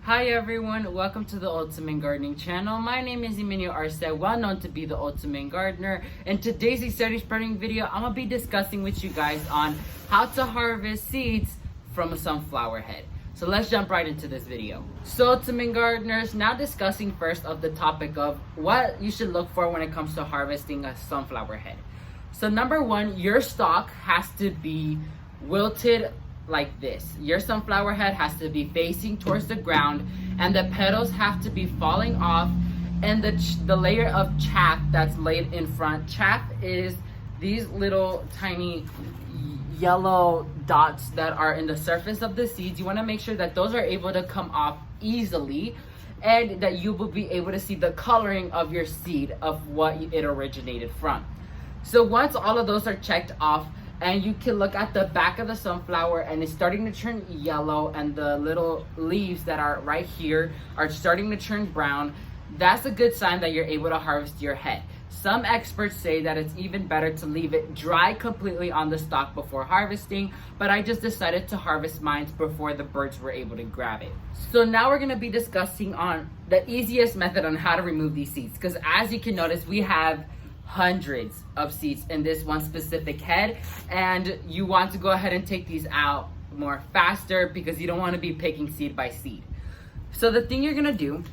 Hi everyone, welcome to the Ultimate Gardening channel. My name is Emilio Arce, well known to be the Ultimate Gardener. In today's seed spreading video, I'm gonna be discussing with you guys on how to harvest seeds from a sunflower head. So let's jump right into this video. So Ultimate Gardeners, now discussing first of the topic of what you should look for when it comes to harvesting a sunflower head. So number one, your stalk has to be wilted like this. Your sunflower head has to be facing towards the ground, and the petals have to be falling off, and the layer of chaff that's laid in front. Chaff is these little tiny yellow dots that are in the surface of the seeds. You want to make sure that those are able to come off easily, and that you will be able to see the coloring of your seed of what it originated from. So once all of those are checked off, and you can look at the back of the sunflower and it's starting to turn yellow, and the little leaves that are right here are starting to turn brown, that's a good sign that you're able to harvest your head. Some experts say that it's even better to leave it dry completely on the stalk before harvesting, but I just decided to harvest mine before the birds were able to grab it. So now we're going to be discussing on the easiest method on how to remove these seeds, because as you can notice, we have hundreds of seeds in this one specific head, and you want to go ahead and take these out more faster because you don't want to be picking seed by seed. So the thing you're gonna do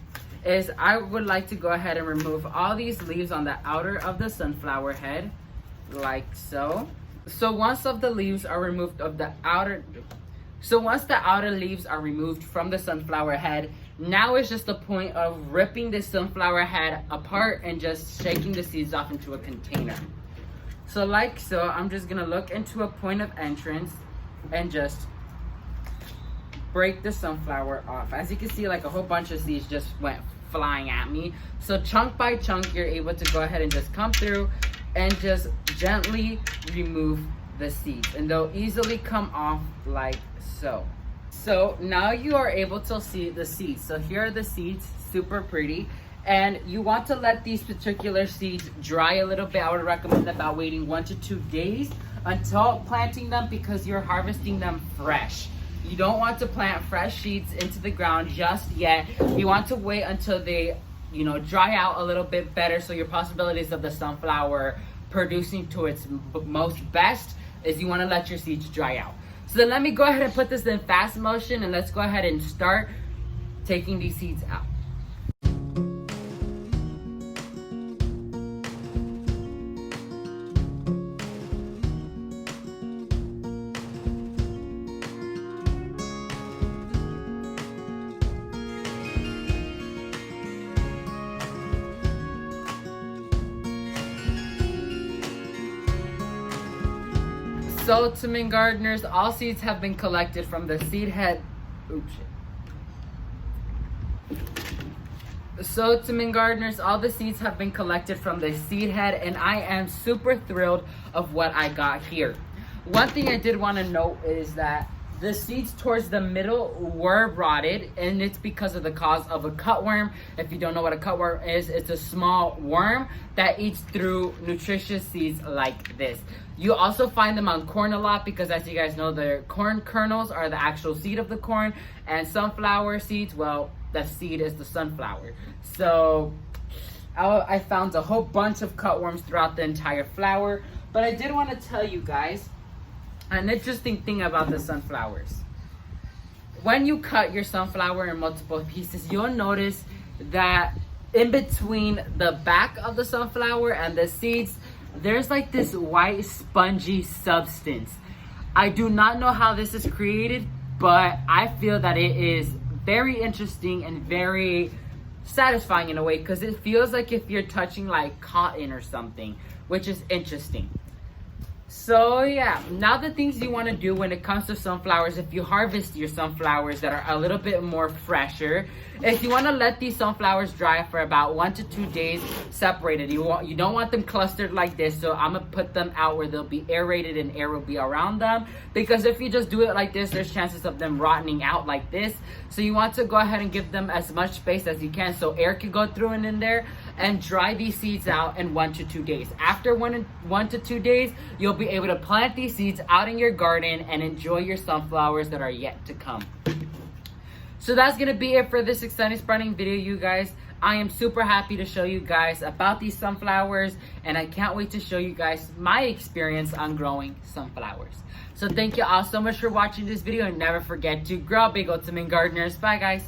is, I would like to go ahead and remove all these leaves on the outer of the sunflower head, like so. So once the outer leaves are removed from the sunflower head, now it's just the point of ripping the sunflower head apart and just shaking the seeds off into a container. So like so, I'm just gonna look into a point of entrance and just break the sunflower off. As you can see, like a whole bunch of seeds just went flying at me. So chunk by chunk, you're able to go ahead and just come through and just gently remove the seeds, and they'll easily come off like so. So now you are able to see the seeds. So here are the seeds, super pretty. And you want to let these particular seeds dry a little bit. I would recommend about waiting 1 to 2 days until planting them, because you're harvesting them fresh. You don't want to plant fresh seeds into the ground just yet. You want to wait until they, dry out a little bit better, so your possibilities of the sunflower producing to its most best is you want to let your seeds dry out. So then let me go ahead and put this in fast motion, and let's go ahead and start taking these seeds out. So Ultimate Gardeners, all seeds have been collected from the seed head. So Ultimate Gardeners, all the seeds have been collected from the seed head, and I am super thrilled of what I got here. One thing I did want to note is that the seeds towards the middle were rotted, and it's because of the cause of a cutworm. If you don't know what a cutworm is, it's a small worm that eats through nutritious seeds like this. You also find them on corn a lot, because as you guys know, the corn kernels are the actual seed of the corn, and sunflower seeds, well, the seed is the sunflower. So I found a whole bunch of cutworms throughout the entire flower. But I did want to tell you guys an interesting thing about the sunflowers. When you cut your sunflower in multiple pieces, you'll notice that in between the back of the sunflower and the seeds, there's like this white spongy substance. I do not know how this is created, but I feel that it is very interesting and very satisfying in a way, because it feels like if you're touching like cotton or something, which is interesting. So yeah, now the things you want to do when it comes to sunflowers, if you harvest your sunflowers that are a little bit more fresher, if you want to let these sunflowers dry for about 1 to 2 days separated. You don't want them clustered like this, so I'm gonna put them out where they'll be aerated and air will be around them, because if you just do it like this, there's chances of them rotting out like this. So you want to go ahead and give them as much space as you can so air can go through and in there, and dry these seeds out in 1 to 2 days. After 1 to 2 days, you'll be able to plant these seeds out in your garden and enjoy your sunflowers that are yet to come. So that's gonna be it for this extended spreading video, you guys. I am super happy to show you guys about these sunflowers, and I can't wait to show you guys my experience on growing sunflowers. So thank you all so much for watching this video, and never forget to grow big, ultimate gardeners. Bye guys.